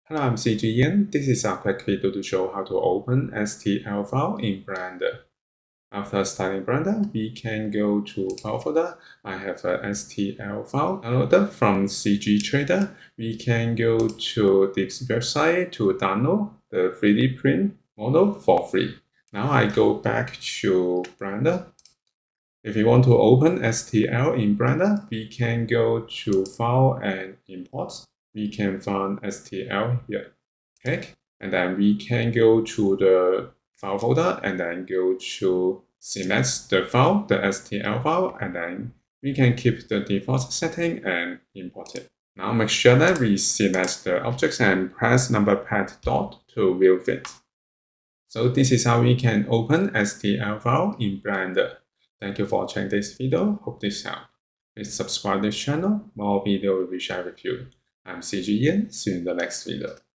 Hello, I'm CG Ian. This is a quick video to show how to open STL file in Blender. After starting Blender, we can go to File folder. I have a STL file downloaded from CG Trader. We can go to this website to download the 3D print model for free. Now I go back to Blender. If you want to open STL in Blender, we can go to File and Import. We can find STL here. Click, and then we can go to the file folder and then go to select the file, the STL file, and then we can keep the default setting and import it. Now make sure that we select the objects and press Numpad dot to view it. So this is how we can open STL file in Blender. Thank you for watching this video. Hope this helped. Please subscribe this channel. More video will be shared with you. I'm CG Ian. See you in the next video.